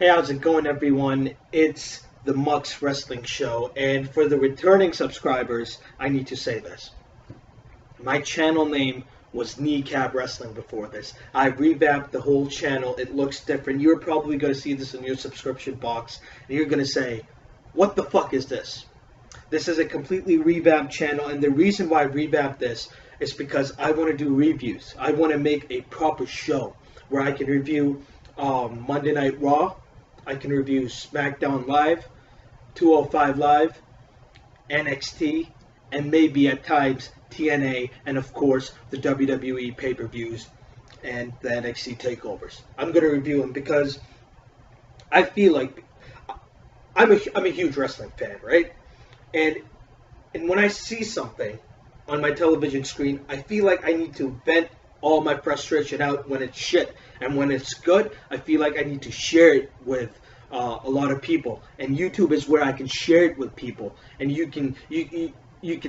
Hey, how's it going, everyone? It's the MUX Wrestling Show, and for the returning subscribers, I need to say this. My channel name was Kneecap Wrestling before this. I revamped the whole channel. It looks different. You're probably going to see this in your subscription box, and you're going to say, what the fuck is this? This is a completely revamped channel, and the reason why I revamped this is because I want to do reviews. I want to make a proper show where I can review Monday Night Raw, I can review SmackDown Live, 205 Live, NXT, and maybe at times TNA, and of course the WWE pay-per-views and the NXT takeovers. I'm going to review them because I feel like I'm a huge wrestling fan, right? And when I see something on my television screen, I feel like I need to vent all my frustration out when it's shit, and when it's good, I feel like I need to share it with a lot of people. And YouTube is where I can share it with people, and you can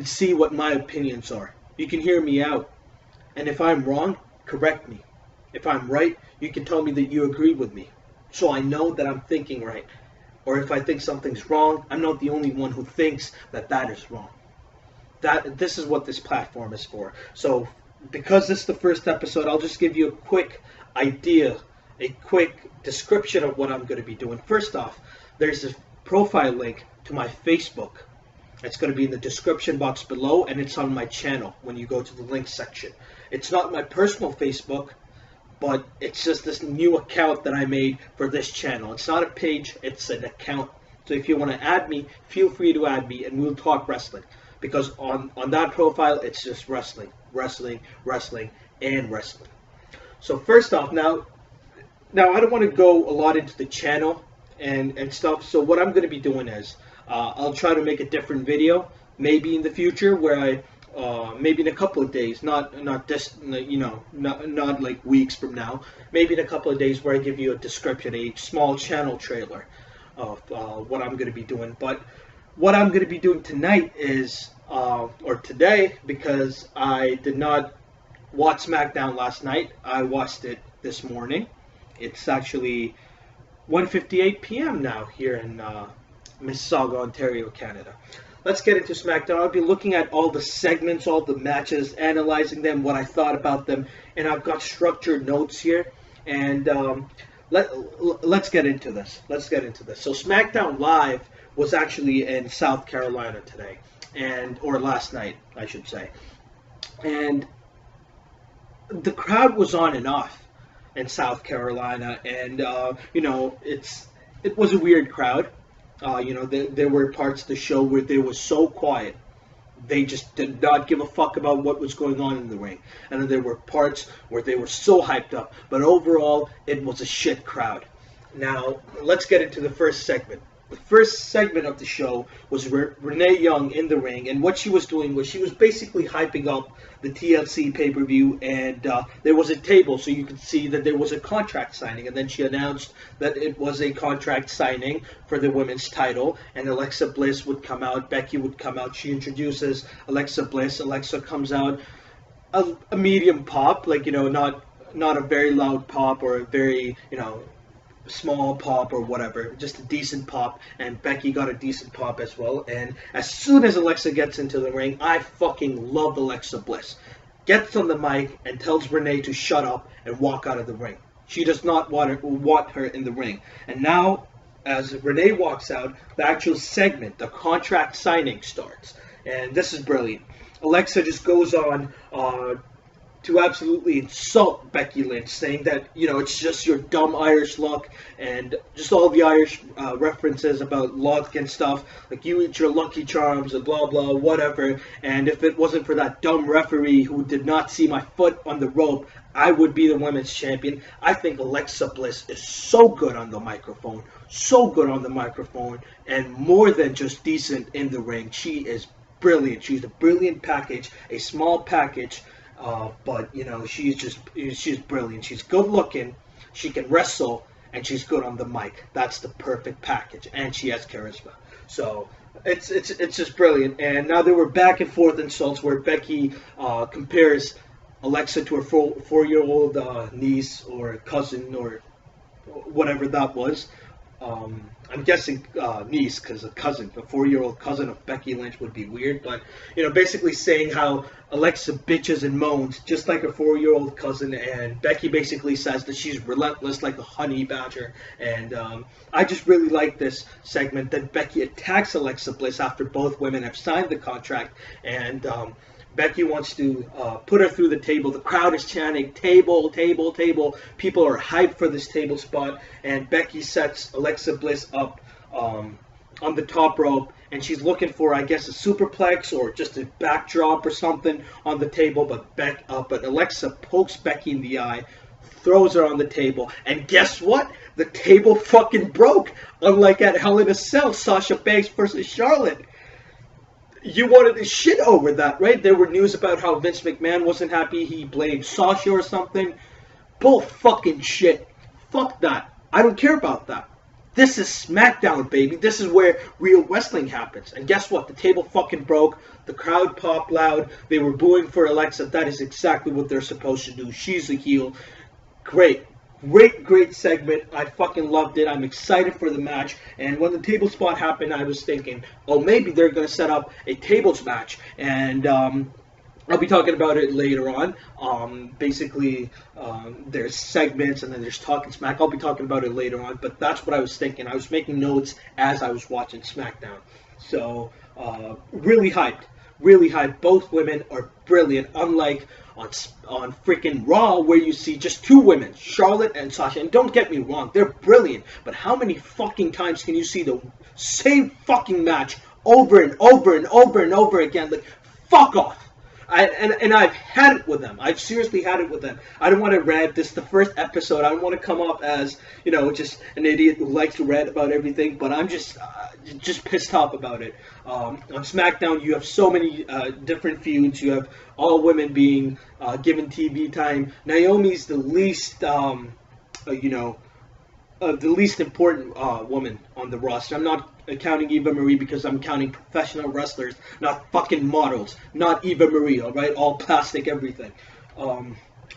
see what my opinions are. You can hear me out, and if I'm wrong, correct me. If I'm right, you can tell me that you agree with me, so I know that I'm thinking right. Or if I think something's wrong, I'm not the only one who thinks that that is wrong. This is what this platform is for. So because this is the first episode, I'll just give you a quick idea, a quick description of what I'm going to be doing. First off, there's a profile link to my Facebook. It's going to be in the description box below, and it's on my channel when you go to the link section. It's not my personal Facebook, but it's just this new account that I made for this channel. It's not a page, it's an account. So if you want to add me, feel free to add me, and we'll talk wrestling. Because on that profile, it's just wrestling, wrestling, wrestling, and wrestling. So first off, now I don't want to go a lot into the channel and stuff. So what I'm going to be doing is I'll try to make a different video, maybe in the future, where I maybe in a couple of days, not this, not like weeks from now, maybe in a couple of days, where I give you a description, a small channel trailer of what I'm going to be doing. But what I'm going to be doing tonight is, or today, because I did not watch SmackDown last night, I watched it this morning. It's actually 1:58 p.m. now here in Mississauga, Ontario, Canada. Let's get into SmackDown. I'll be looking at all the segments, all the matches, analyzing them, what I thought about them, and I've got structured notes here. And let's get into this. So SmackDown Live was actually in South Carolina today, or last night, I should say. And the crowd was on and off in South Carolina, and it was a weird crowd. There were parts of the show where they were so quiet. They just did not give a fuck about what was going on in the ring. And then there were parts where they were so hyped up. But overall, it was a shit crowd. Now, let's get into the first segment. The first segment of the show was Renee Young in the ring, and what she was doing was she was basically hyping up the TLC pay-per-view, and there was a table so you could see that there was a contract signing, and then she announced that it was a contract signing for the women's title, and Alexa Bliss would come out, Becky would come out. She introduces Alexa Bliss. Alexa comes out, a medium pop, not a very loud pop or a very, small pop or whatever, just a decent pop, and Becky got a decent pop as well. And as soon as Alexa gets into the ring, I fucking love Alexa Bliss. Gets on the mic and tells Renee to shut up and walk out of the ring. She does not want her in the ring. And now, as Renee walks out, the actual segment, the contract signing, starts. And this is brilliant. Alexa just goes on to absolutely insult Becky Lynch, saying that, it's just your dumb Irish luck, and just all the Irish references about luck and stuff, like you eat your Lucky Charms and blah blah whatever, and if it wasn't for that dumb referee who did not see my foot on the rope, I would be the women's champion. I think Alexa Bliss is so good on the microphone, and more than just decent in the ring. She is brilliant. She's a brilliant package, a small package, but she's brilliant. She's good looking, she can wrestle, and she's good on the mic. That's the perfect package, and she has charisma. So it's just brilliant. And now there were back and forth insults where Becky compares Alexa to her four-year-old niece or cousin or whatever that was. I'm guessing niece, because a cousin, a 4-year-old cousin of Becky Lynch would be weird, but basically saying how Alexa bitches and moans just like a 4-year-old cousin, and Becky basically says that she's relentless like a honey badger, and I just really like this segment that Becky attacks Alexa Bliss after both women have signed the contract, and Becky wants to put her through the table. The crowd is chanting, table, table, table. People are hyped for this table spot. And Becky sets Alexa Bliss up on the top rope. And she's looking for, I guess, a superplex or just a backdrop or something on the table. But Alexa pokes Becky in the eye, throws her on the table. And guess what? The table fucking broke. Unlike at Hell in a Cell, Sasha Banks versus Charlotte. You wanted to shit over that, right? There were news about how Vince McMahon wasn't happy. He blamed Sasha or something. Bull fucking shit. Fuck that. I don't care about that. This is SmackDown, baby. This is where real wrestling happens. And guess what? The table fucking broke. The crowd popped loud. They were booing for Alexa. That is exactly what they're supposed to do. She's a heel. Great. Great segment. I fucking loved it. I'm excited for the match. And when the table spot happened, I was thinking, oh, maybe they're going to set up a tables match. And I'll be talking about it later on. Basically, there's segments and then there's Talking Smack. I'll be talking about it later on. But that's what I was thinking. I was making notes as I was watching SmackDown. So, really hyped. Really hyped. Both women are brilliant. Unlike on freaking Raw, where you see just two women, Charlotte and Sasha. And don't get me wrong, they're brilliant. But how many fucking times can you see the same fucking match over and over and over and over again? Like, fuck off. And I've had it with them. I've seriously had it with them. I don't want to rant. This is the first episode. I don't want to come up as, just an idiot who likes to rant about everything. But I'm just pissed off about it. On SmackDown, you have so many different feuds. You have all women being given TV time. Naomi's the least, the least important woman on the roster. I'm not counting Eva Marie because I'm counting professional wrestlers, not fucking models, not Eva Marie, alright? All plastic, everything.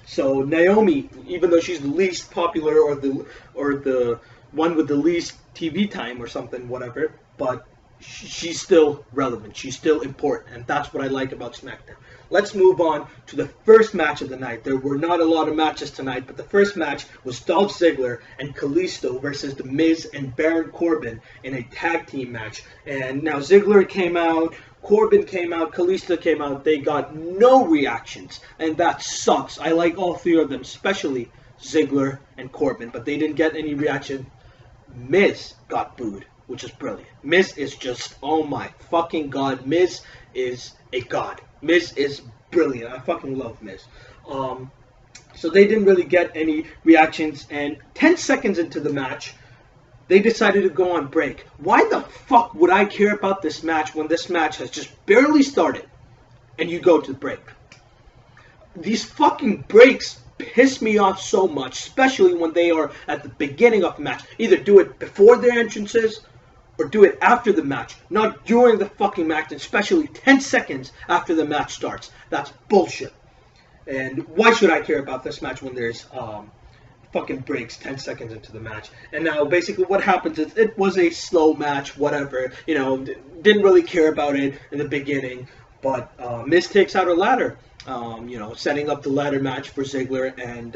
So Naomi, even though she's the least popular or the one with the least TV time or something, whatever, but she's still relevant. She's still important, and that's what I like about SmackDown. Let's move on to the first match of the night. There were not a lot of matches tonight, but the first match was Dolph Ziggler and Kalisto versus The Miz and Baron Corbin in a tag team match. And now Ziggler came out, Corbin came out, Kalisto came out. They got no reactions, and that sucks. I like all three of them, especially Ziggler and Corbin, but they didn't get any reaction. Miz got booed, which is brilliant. Miz is just, oh my fucking god. Miz is a god. Miz is brilliant. I fucking love Miz. So they didn't really get any reactions, and 10 seconds into the match, they decided to go on break. Why the fuck would I care about this match when this match has just barely started and you go to break? These fucking breaks piss me off so much, especially when they are at the beginning of the match. Either do it before their entrances or do it after the match, not during the fucking match, especially 10 seconds after the match starts. That's bullshit. And why should I care about this match when there's fucking breaks 10 seconds into the match? And now basically what happens is it was a slow match, whatever, didn't really care about it in the beginning, but Miz takes out a ladder, setting up the ladder match for Ziggler and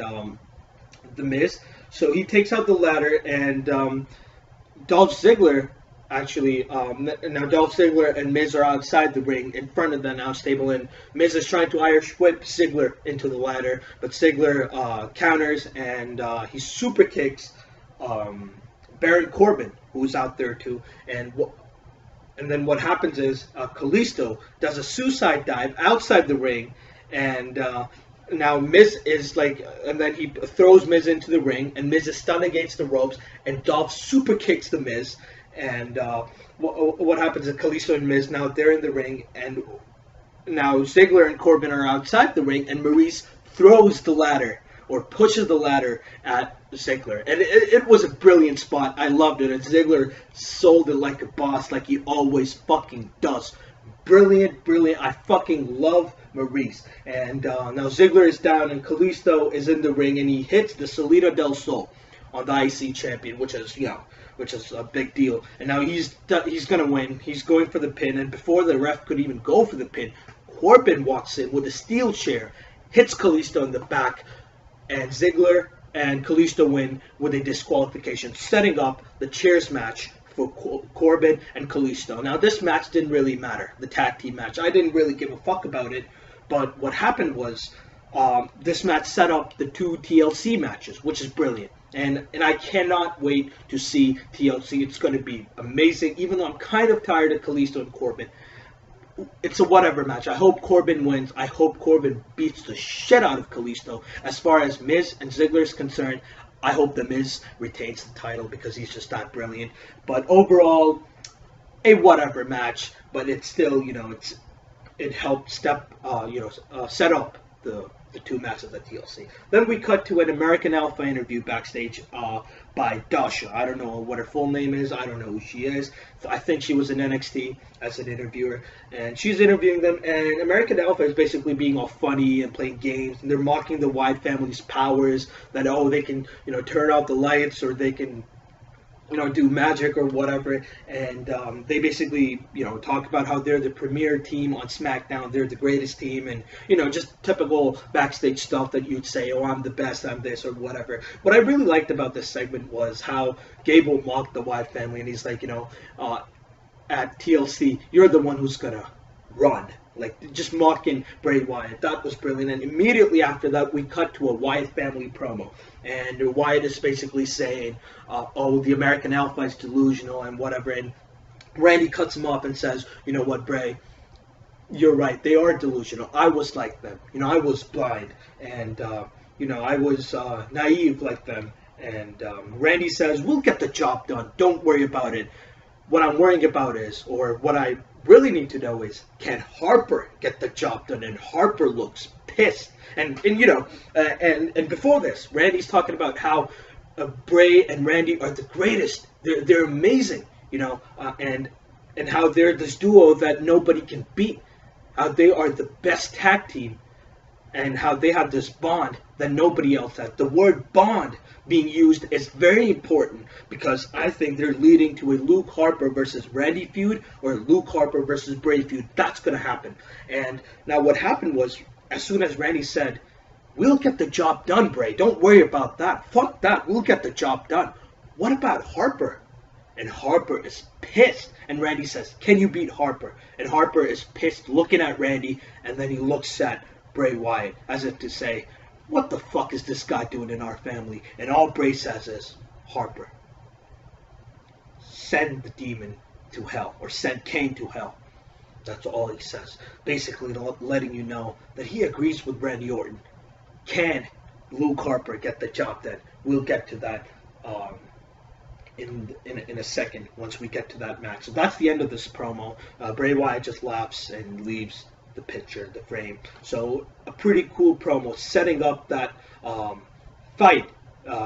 The Miz. So he takes out the ladder, and Dolph Ziggler actually, now Dolph Ziggler and Miz are outside the ring in front of the announce table, and Miz is trying to Irish whip Ziggler into the ladder, but Ziggler counters, and he super kicks Baron Corbin, who's out there too, and then what happens is Kalisto does a suicide dive outside the ring, and now Miz is and then he throws Miz into the ring, and Miz is stunned against the ropes, and Dolph super kicks the Miz. And what happens is Kalisto and Miz, now they're in the ring, and now Ziggler and Corbin are outside the ring, and Maurice throws the ladder, or pushes the ladder at Ziggler. And it was a brilliant spot. I loved it, and Ziggler sold it like a boss, like he always fucking does. Brilliant, brilliant. I fucking love Maurice. And now Ziggler is down, and Kalisto is in the ring, and he hits the Salida del Sol on the IC champion, which is a big deal. And now he's gonna win. He's going for the pin, and before the ref could even go for the pin, Corbin walks in with a steel chair, hits Kalisto in the back, and Ziggler and Kalisto win with a disqualification, setting up the chairs match for Corbin and Kalisto. Now, this match didn't really matter, the tag team match. I didn't really give a fuck about it, but what happened was this match set up the 2 TLC matches, which is brilliant. And I cannot wait to see TLC. It's going to be amazing, even though I'm kind of tired of Kalisto and Corbin. It's a whatever match. I hope Corbin wins. I hope Corbin beats the shit out of Kalisto. As far as Miz and Ziggler is concerned, I hope the Miz retains the title because he's just that brilliant. But overall, a whatever match. But it's still, it helped set up the 2 matches at TLC. Then we cut to an American Alpha interview backstage by Dasha. I don't know what her full name is. I don't know who she is. I think she was in NXT as an interviewer. And she's interviewing them. And American Alpha is basically being all funny and playing games. And they're mocking the Wyatt family's powers. That, they can, turn out the lights, or they can, do magic or whatever. And they basically, talk about how they're the premier team on SmackDown. They're the greatest team, and, just typical backstage stuff that you'd say, oh, I'm the best, I'm this, or whatever. What I really liked about this segment was how Gable mocked the Wyatt family, and he's like, at TLC, you're the one who's gonna run. Like, just mocking Bray Wyatt. That was brilliant. And immediately after that, we cut to a Wyatt family promo. And Wyatt is basically saying, the American Alpha is delusional and whatever. And Randy cuts him off and says, you know what, Bray? You're right. They are delusional. I was like them. I was blind. And, I was naive like them. And Randy says, we'll get the job done. Don't worry about it. What I'm worrying about is, or what I really need to know is, can Harper get the job done? And Harper looks pissed. And before this, Randy's talking about how Bray and Randy are the greatest. They're amazing, and how they're this duo that nobody can beat. How they are the best tag team, and how they have this bond that nobody else has. The word bond being used is very important because I think they're leading to a Luke Harper versus Randy feud or a Luke Harper versus Bray feud. That's going to happen. And now what happened was, as soon as Randy said, we'll get the job done, Bray. Don't worry about that. Fuck that. We'll get the job done. What about Harper? And Harper is pissed. And Randy says, can you beat Harper? And Harper is pissed looking at Randy, and then he looks at Bray Wyatt as if to say, what the fuck is this guy doing in our family? And all Bray says is, Harper, send the demon to hell, or send Kane to hell. That's all he says. Basically letting you know that he agrees with Randy Orton. Can Luke Harper get the job done? We'll get to that in a second once we get to that match. So that's the end of this promo. Bray Wyatt just laughs and leaves the picture, the frame. So a pretty cool promo setting up that fight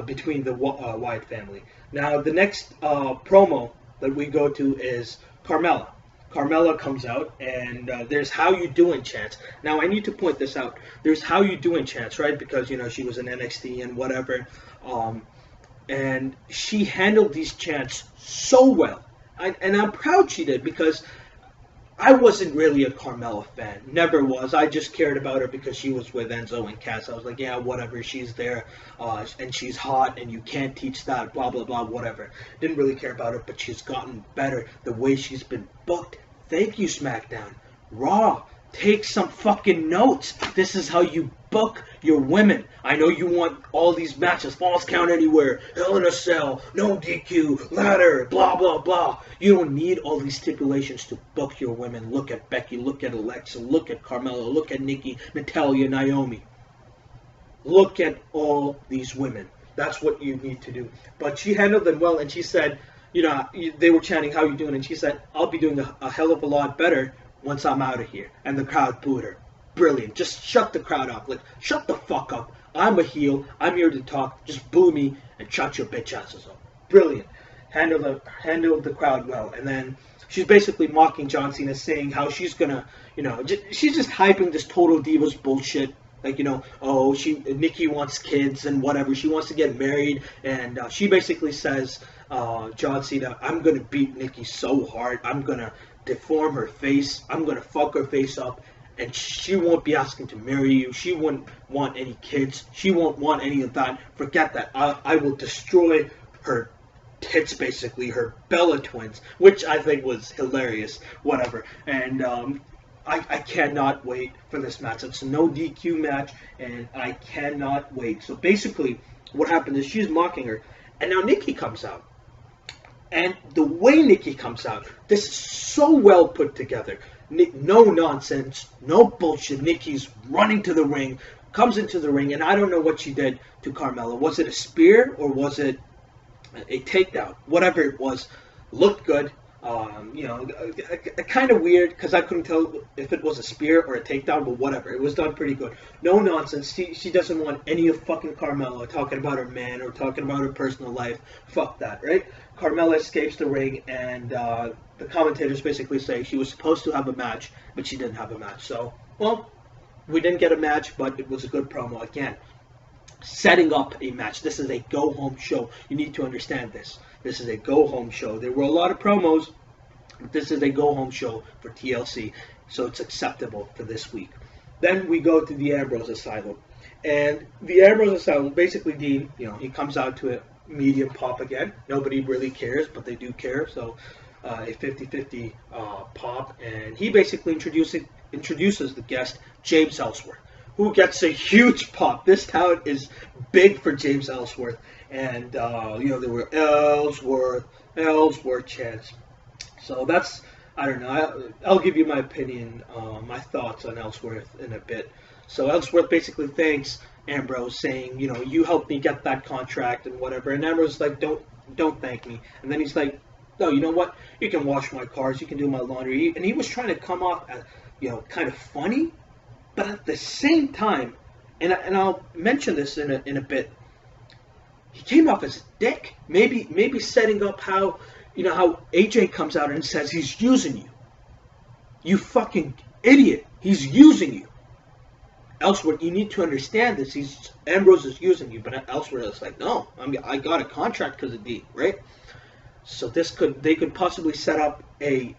between the Wyatt family. Now the next promo that we go to is Carmella. Carmella comes out and there's how you doing chants. Now I need to point this out. There's how you doing chants, right? Because she was in NXT and whatever. And she handled these chants so well. And I'm proud she did, because I wasn't really a Carmella fan. Never was. I just cared about her because she was with Enzo and Cass. I was like, yeah, whatever. She's there, and she's hot, and you can't teach that, blah, blah, blah, whatever. Didn't really care about her, but she's gotten better the way she's been booked. Thank you, SmackDown. Raw, take some fucking notes. This is how you book your women. I know you want all these matches, Falls Count Anywhere, Hell in a Cell, no DQ, ladder, blah, blah, blah. You don't need all these stipulations to book your women. Look at Becky, look at Alexa, look at Carmella, look at Nikki, Natalya, Naomi. Look at all these women. That's what you need to do. But she handled them well, and she said, they were chanting, how you doing? And she said, I'll be doing a hell of a lot better once I'm out of here. And the crowd booed her. Brilliant. Just shut the crowd up. Like, shut the fuck up. I'm a heel. I'm here to talk. Just boo me and shut your bitch asses up. Brilliant. Handled the crowd well. And then she's basically mocking John Cena, saying how she's gonna, she's just hyping this Total Divas bullshit. Like, oh, Nikki wants kids and whatever. She wants to get married, and she basically says, John Cena, I'm gonna beat Nikki so hard, I'm gonna deform her face, I'm gonna fuck her face up, and she won't be asking to marry you. She won't want any kids. She won't want any of that. Forget that. I will destroy her tits, basically, her Bella twins, which I think was hilarious. Whatever. And I cannot wait for this match. It's a no DQ match, and I cannot wait. So basically, what happened is she's mocking her, and now Nikki comes out. And the way Nikki comes out, this is so well put together. No nonsense, no bullshit. Nikki's running to the ring, comes into the ring, and I don't know what she did to Carmella. Was it a spear or was it a takedown? Whatever it was, looked good. Kind of weird because I couldn't tell if it was a spear or a takedown, but whatever. It was done pretty good. No nonsense. She doesn't want any of fucking Carmella talking about her man or talking about her personal life. Fuck that, right? Carmella escapes the ring, and the commentators basically say she was supposed to have a match, but she didn't have a match. So, well, we didn't get a match, but it was a good promo. Again, setting up a match. This is a go-home show. You need to understand this. This is a go-home show. There were a lot of promos, but this is a go-home show for TLC, so it's acceptable for this week. Then we go to the Ambrose Asylum. And the Ambrose Asylum, basically, Dean, he comes out to a medium pop again. Nobody really cares, but they do care, so a 50-50 pop. And he basically introduces the guest, James Ellsworth, who gets a huge pop. This town is big for James Ellsworth. And, there were Ellsworth chants. So that's, I don't know, I'll give you my opinion, my thoughts on Ellsworth in a bit. So Ellsworth basically thanks Ambrose, saying, you helped me get that contract and whatever. And Ambrose is like, don't thank me. And then he's like, no, you know what? You can wash my cars, you can do my laundry. And he was trying to come off as, kind of funny, but at the same time, and I'll mention this in a bit, he came off as a dick. Maybe setting up how AJ comes out and says he's using you. You fucking idiot. He's using you. Ellsworth, you need to understand this. Ambrose is using you, but Ellsworth is like, no, I got a contract because of Dean, right? So they could possibly set up an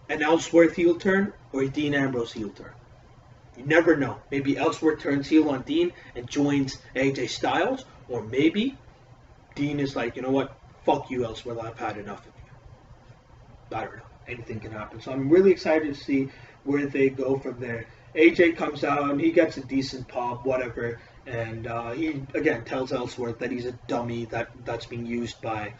Ellsworth heel turn or a Dean Ambrose heel turn. You never know. Maybe Ellsworth turns heel on Dean and joins AJ Styles, or maybe Dean is like, you know what? Fuck you, Ellsworth. I've had enough of you. I don't know. Anything can happen. So I'm really excited to see where they go from there. AJ comes out and he gets a decent pop, whatever, and he again tells Ellsworth that he's a dummy that's being used by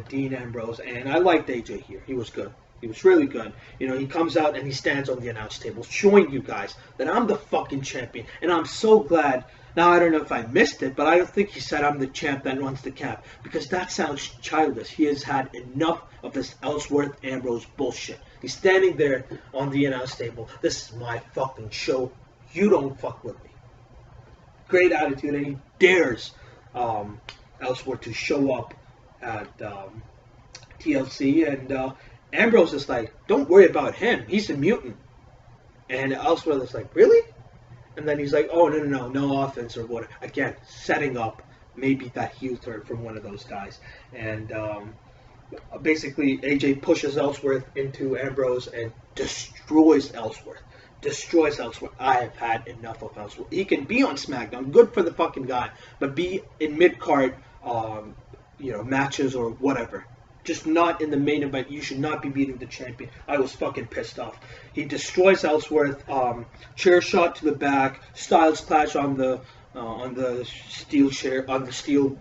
Dean Ambrose. And I liked AJ here. He was good. He was really good. He comes out and he stands on the announce table, showing you guys that I'm the fucking champion. And I'm so glad. Now, I don't know if I missed it, but I don't think he said I'm the champ that runs the camp, because that sounds childish. He has had enough of this Ellsworth-Ambrose bullshit. He's standing there on the announce table. This is my fucking show. You don't fuck with me. Great attitude, and he dares Ellsworth to show up at TLC, and Ambrose is like, don't worry about him. He's a mutant. And Ellsworth is like, really? And then he's like, oh, no offense or whatever. Again, setting up maybe that heel turn from one of those guys. And basically, AJ pushes Ellsworth into Ambrose and destroys Ellsworth. I have had enough of Ellsworth. He can be on SmackDown. Good for the fucking guy. But be in mid-card, matches or whatever. Just not in the main event. You should not be beating the champion. I was fucking pissed off. He destroys Ellsworth. Chair shot to the back. Styles clash on the steel chair, on the steel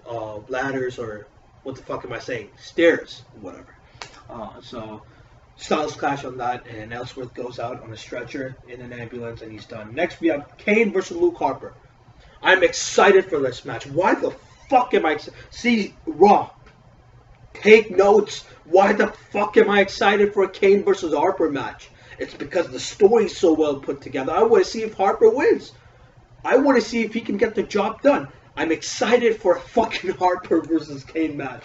ladders, or what the fuck am I saying? Stairs, whatever. So Styles clash on that, and Ellsworth goes out on a stretcher in an ambulance, and he's done. Next we have Kane versus Luke Harper. I'm excited for this match. Why the fuck am I? See, Raw. Take notes. Why the fuck am I excited for a Kane versus Harper match? It's because the story's so well put together. I want to see if Harper wins. I want to see if he can get the job done. I'm excited for a fucking Harper versus Kane match.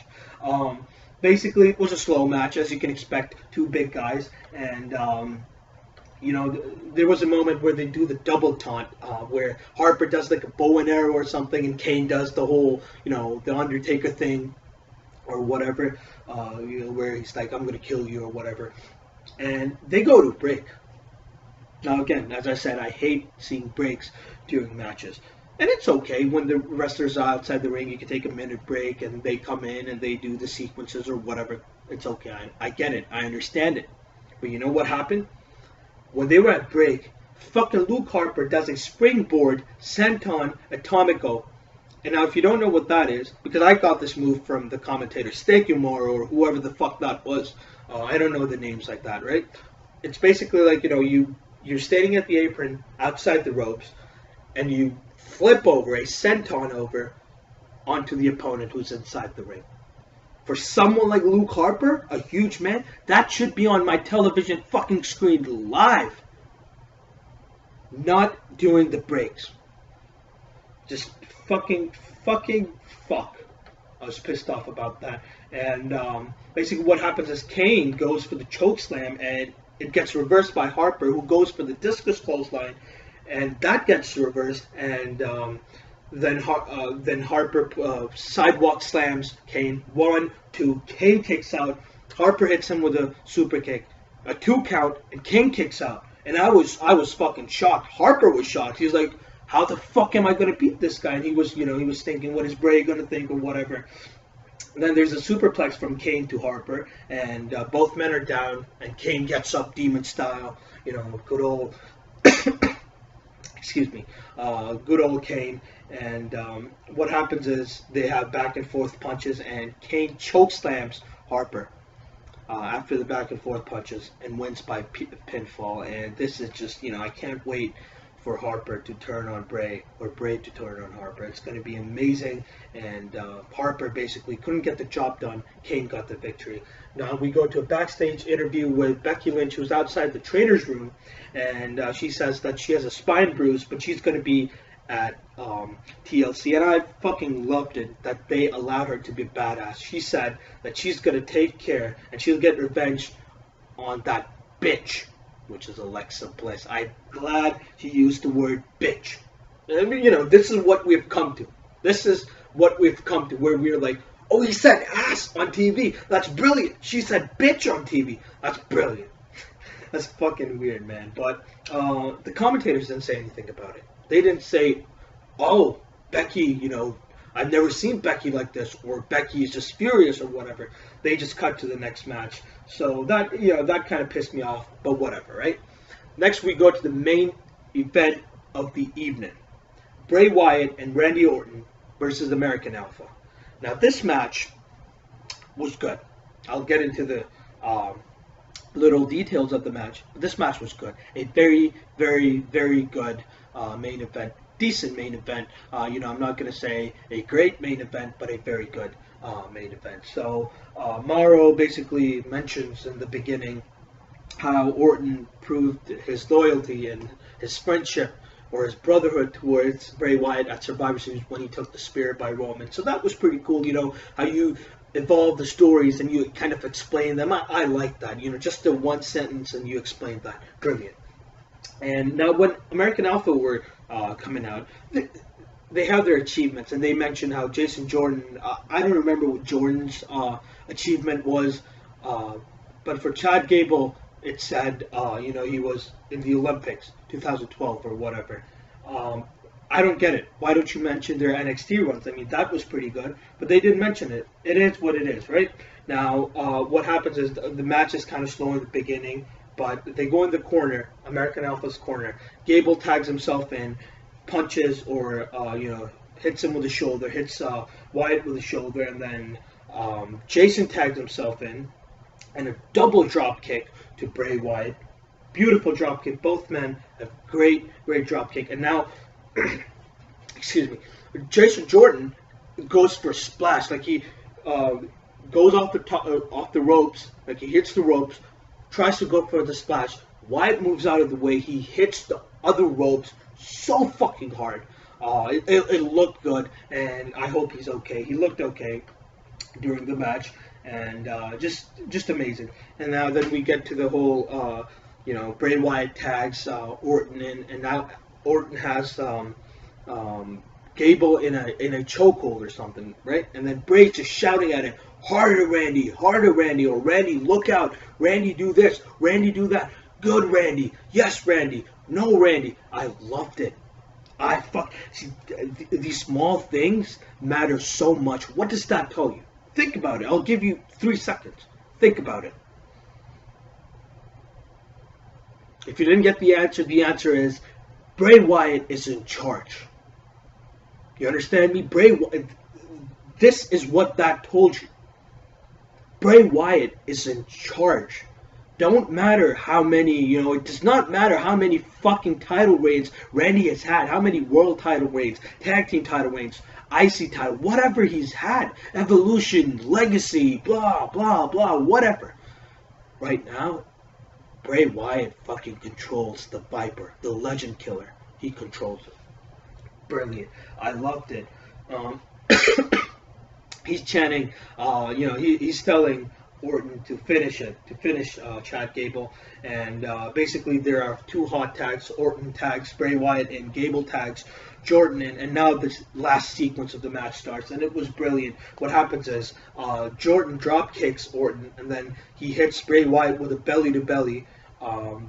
Basically, it was a slow match, as you can expect. Two big guys. And You know, there was a moment where they do the double taunt, where Harper does like a bow and arrow or something, and Kane does the whole, you know, the Undertaker thing or whatever, you know, where he's like, I'm going to kill you or whatever. And they go to break. Now, again, as I said, I hate seeing breaks during matches. And it's okay when the wrestlers are outside the ring, you can take a minute break and they come in and they do the sequences or whatever. It's okay. I get it. I understand it. But you know what happened? When they were at break, fucking Luke Harper does a springboard senton atomico. And now if you don't know what that is, because I got this move from the commentator, Thank you, Moro, or whoever the fuck that was. I don't know the names like that, right? It's basically like, you know, you're standing at the apron outside the ropes, and you flip over, a senton over, onto the opponent who's inside the ring. For someone like Luke Harper, a huge man, that should be on my television fucking screen live. Not during the breaks. Just fucking fuck. I was pissed off about that. And basically what happens is Kane goes for the choke slam, and it gets reversed by Harper, who goes for the discus clothesline, and that gets reversed, and then Harper sidewalk slams Kane. 1, 2, Kane kicks out. Harper hits him with a super kick, a 2 count, and Kane kicks out. And I was fucking shocked. Harper was shocked. He's like, how the fuck am I gonna beat this guy? And he was thinking, what is Bray gonna think or whatever. And then there's a superplex from Kane to Harper, and both men are down, and Kane gets up demon style, you know, good old, excuse me, good old Kane. And what happens is they have back and forth punches, and Kane choke slams Harper after the back and forth punches and wins by pinfall. And this is just, you know, I can't wait for Harper to turn on Bray, or Bray to turn on Harper. It's going to be amazing. And Harper basically couldn't get the job done. Kane got the victory. Now we go to a backstage interview with Becky Lynch, who's outside the trainer's room, and she says that she has a spine bruise, but she's going to be at TLC. And I fucking loved it that they allowed her to be badass. She said that she's going to take care and she'll get revenge on that bitch, which is Alexa Bliss. I'm glad she used the word bitch. I mean, you know, this is what we've come to. This is what we've come to, where we're like, oh, he said ass on TV. That's brilliant. She said bitch on TV. That's brilliant. That's fucking weird, man. But the commentators didn't say anything about it. They didn't say, oh, Becky, you know, I've never seen Becky like this, or Becky is just furious or whatever. They just cut to the next match. So that, you know, that kind of pissed me off, but whatever, right? Next we go to the main event of the evening. Bray Wyatt and Randy Orton versus American Alpha. Now this match was good. I'll get into the little details of the match. But this match was good. A very, very, very good main event. Decent main event. You know, I'm not going to say a great main event, but a very good main event. So Mauro basically mentions in the beginning how Orton proved his loyalty and his friendship or his brotherhood towards Bray Wyatt at Survivor Series when he took the spear by Roman. So that was pretty cool, you know, how you evolve the stories and you kind of explain them. I like that, you know, just the one sentence and you explained that. Brilliant. And now when American Alpha were coming out, they have their achievements, and they mentioned how Jason Jordan, I don't remember what Jordan's achievement was, but for Chad Gable, it said, you know, he was in the Olympics, 2012 or whatever. I don't get it. Why don't you mention their NXT runs? I mean, that was pretty good, but they didn't mention it. It is what it is, right? Now, what happens is the match is kind of slow in the beginning, but they go in the corner, American Alpha's corner. Gable tags himself in, punches or, you know, hits him with the shoulder, hits Wyatt with the shoulder, and then Jason tags himself in, and a double drop kick to Bray Wyatt. Beautiful drop kick. Both men have great drop kick. And now, excuse me, Jason Jordan goes for a splash. Like he goes off the ropes. Like he hits the ropes, tries to go for the splash. Wyatt moves out of the way. He hits the other ropes so fucking hard. It looked good, and I hope he's okay. He looked okay during the match, and just amazing. And now then we get to the whole You know, Bray Wyatt tags Orton in, and now Orton has Gable in a chokehold or something, right? And then Bray's just shouting at him, harder, Randy, or Randy, look out, Randy, do this, Randy, do that, good, Randy, yes, Randy, no, Randy. I loved it. See, these small things matter so much. What does that tell you? Think about it. I'll give you 3 seconds. Think about it. If you didn't get the answer is Bray Wyatt is in charge. You understand me? This is what that told you. Bray Wyatt is in charge. Don't matter how many, it does not matter how many fucking title reigns Randy has had, how many world title reigns, tag team title reigns, IC title, whatever he's had, Evolution, Legacy, blah, blah, blah, whatever. Right now, Bray Wyatt fucking controls the Viper, the Legend Killer. He controls it. Brilliant. I loved it. He's chanting, he's telling Orton to finish Chad Gable, and basically there are 2 hot tags. Orton tags Bray Wyatt and Gable tags Jordan in, and now this last sequence of the match starts, and it was brilliant. What happens is Jordan drop kicks Orton, and then he hits Bray Wyatt with a belly to belly.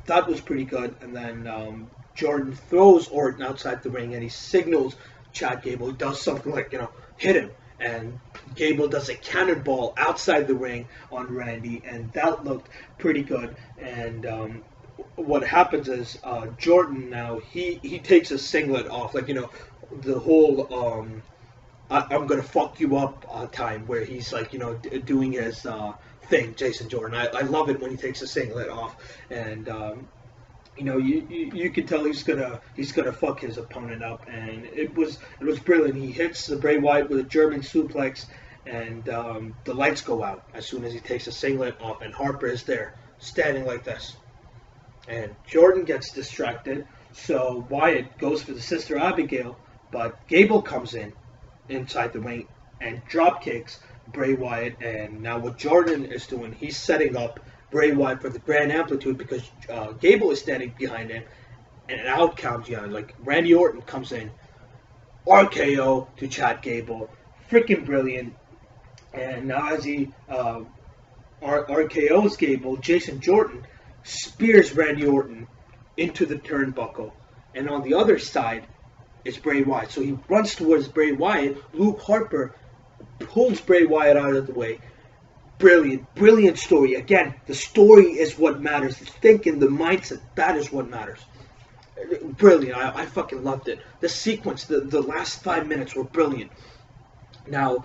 That was pretty good, and then Jordan throws Orton outside the ring, and he signals Chad Gable. He does something like, hit him. And Gable does a cannonball outside the ring on Randy, and that looked pretty good. And what happens is Jordan now, he takes a singlet off, like, the whole I'm gonna fuck you up time, where he's like, doing his thing, Jason Jordan. I love it when he takes a singlet off, and you can tell he's gonna fuck his opponent up, and it was brilliant. He hits the Bray Wyatt with a German suplex, and the lights go out as soon as he takes a singlet off, and Harper is there standing like this, and Jordan gets distracted, so Wyatt goes for the Sister Abigail, but Gable comes inside the ring and drop kicks Bray Wyatt, and now what Jordan is doing, he's setting up Bray Wyatt for the Grand Amplitude, because Gable is standing behind him, and an out count, like Randy Orton comes in, RKO to Chad Gable, freaking brilliant. And now as he RKO's Gable, Jason Jordan spears Randy Orton into the turnbuckle, and on the other side is Bray Wyatt. So he runs towards Bray Wyatt. Luke Harper pulls Bray Wyatt out of the way. Brilliant story. Again, the story is what matters. The thinking, the mindset, that is what matters. Brilliant. I fucking loved it. The sequence, the last 5 minutes were brilliant. Now,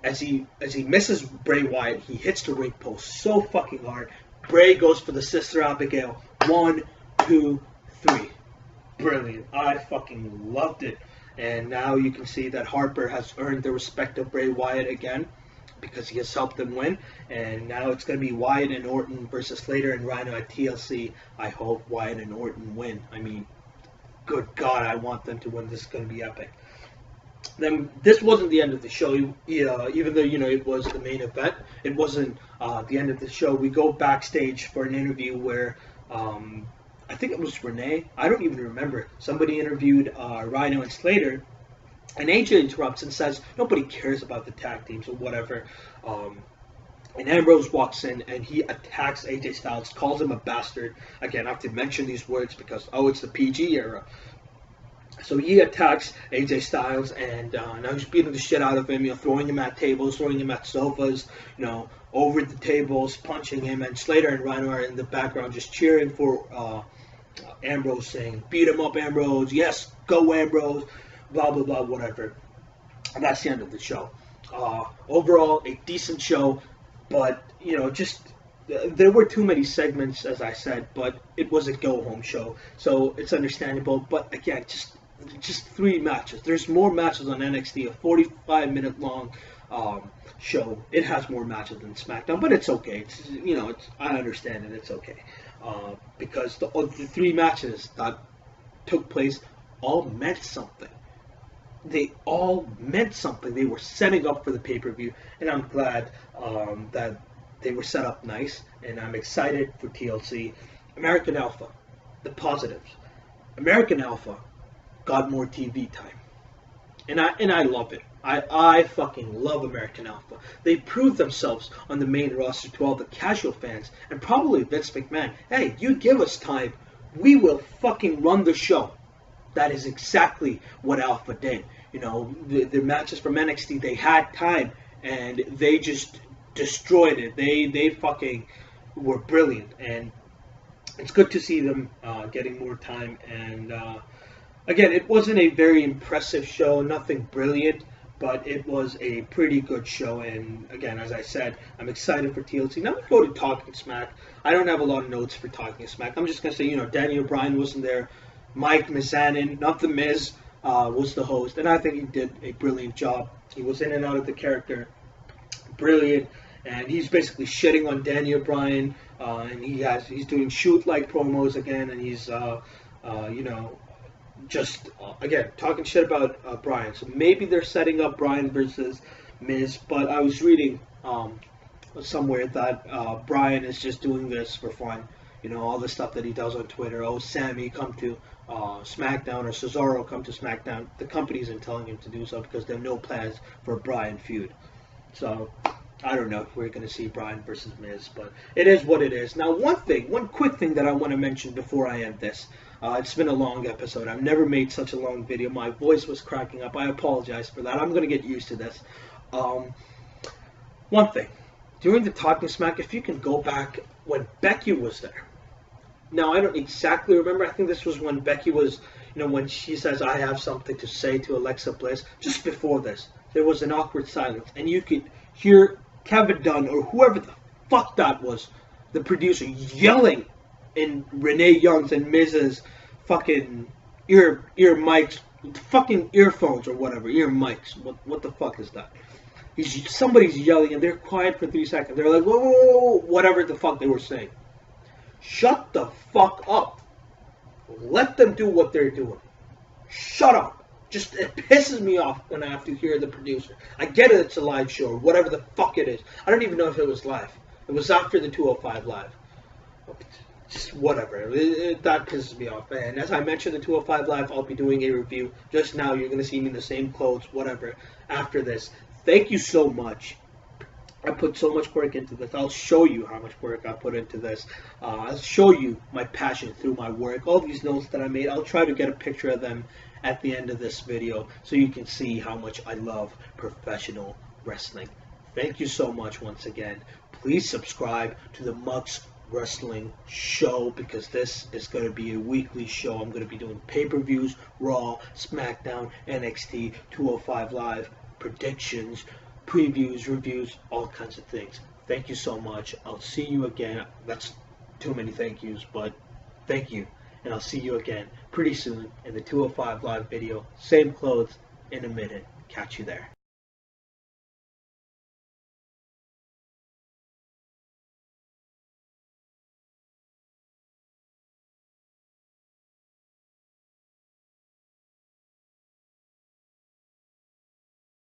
as he misses Bray Wyatt, he hits the ring post so fucking hard. Bray goes for the Sister Abigail. 1, 2, 3. Brilliant. I fucking loved it. And now you can see that Harper has earned the respect of Bray Wyatt again, because he has helped them win, and now it's going to be Wyatt and Orton versus Slater and Rhino at TLC. I hope Wyatt and Orton win. I mean, good God, I want them to win. This is going to be epic. Then this wasn't the end of the show, even though it was the main event. It wasn't the end of the show. We go backstage for an interview where I think it was Renee. I don't even remember. Somebody interviewed Rhino and Slater. And AJ interrupts and says, nobody cares about the tag teams or whatever. And Ambrose walks in and he attacks AJ Styles, calls him a bastard. Again, I have to mention these words because, it's the PG era. So he attacks AJ Styles, and now he's beating the shit out of him, throwing him at tables, throwing him at sofas, over the tables, punching him. And Slater and Rhino are in the background just cheering for Ambrose, saying, beat him up, Ambrose. Yes, go, Ambrose. Blah, blah, blah, whatever. And that's the end of the show. Overall, a decent show, but, there were too many segments, as I said, but it was a go-home show, so it's understandable. But, again, just 3 matches. There's more matches on NXT, a 45-minute long show. It has more matches than SmackDown, but it's okay. I understand it. It's okay. Because the 3 matches that took place all meant something. They all meant something. They were setting up for the pay-per-view, and I'm glad that they were set up nice, and I'm excited for TLC. American Alpha, the positives. American Alpha got more TV time. And I love it. I fucking love American Alpha. They proved themselves on the main roster to all the casual fans and probably Vince McMahon. Hey, you give us time, we will fucking run the show. That is exactly what Alpha did. You know, the matches from NXT, they had time and they just destroyed it. They fucking were brilliant, and it's good to see them getting more time. And again, it wasn't a very impressive show, nothing brilliant, but it was a pretty good show. And again, as I said, I'm excited for TLC. Now we go to Talking Smack. I don't have a lot of notes for Talking Smack. I'm just gonna say, you know, Daniel Bryan wasn't there. Mike Mizanin, not the Miz, was the host, and I think he did a brilliant job. He was in and out of the character, brilliant. And he's basically shitting on Daniel Bryan, and he's doing shoot-like promos again, and he's you know, just again talking shit about Bryan. So maybe they're setting up Bryan versus Miz, but I was reading somewhere that Bryan is just doing this for fun. You know, all the stuff that he does on Twitter. Oh, Sammy, come to SmackDown, or Cesaro, come to SmackDown. The company isn't telling him to do so because they have no plans for a Bryan feud. So I don't know if we're going to see Bryan versus Miz, but it is what it is. Now, one quick thing that I want to mention before I end this. It's been a long episode. I've never made such a long video. My voice was cracking up. I apologize for that. I'm going to get used to this. One thing. During the Talking Smack, if you can go back when Becky was there. Now, I don't exactly remember. I think this was when Becky was, you know, when she says, I have something to say to Alexa Bliss. Just before this, there was an awkward silence. And you could hear Kevin Dunn, or whoever the fuck that was, the producer, yelling in Renee Young's and Miz's fucking ear mics, fucking earphones or whatever, ear mics. What the fuck is that? Somebody's yelling and they're quiet for 3 seconds. They're like, whoa, whoa, whoa, whatever the fuck they were saying. Shut the fuck up. Let them do what they're doing. Shut up. Just, it pisses me off when I have to hear the producer. I get it, it's a live show, or whatever the fuck it is. I don't even know if it was live. It was after the 205 Live. Just whatever. That pisses me off. And as I mentioned, the 205 Live, I'll be doing a review. Just now, you're going to see me in the same clothes, whatever, after this. Thank you so much. I put so much work into this. I'll show you how much work I put into this. I'll show you my passion through my work. All these notes that I made, I'll try to get a picture of them at the end of this video so you can see how much I love professional wrestling. Thank you so much once again. Please subscribe to the MUX Wrestling Show, because this is going to be a weekly show. I'm going to be doing pay-per-views, Raw, SmackDown, NXT, 205 Live, predictions, previews, reviews, all kinds of things. Thank you so much. I'll see you again. That's too many thank yous, but thank you. And I'll see you again pretty soon in the 205 Live video. Same clothes in a minute. Catch you there.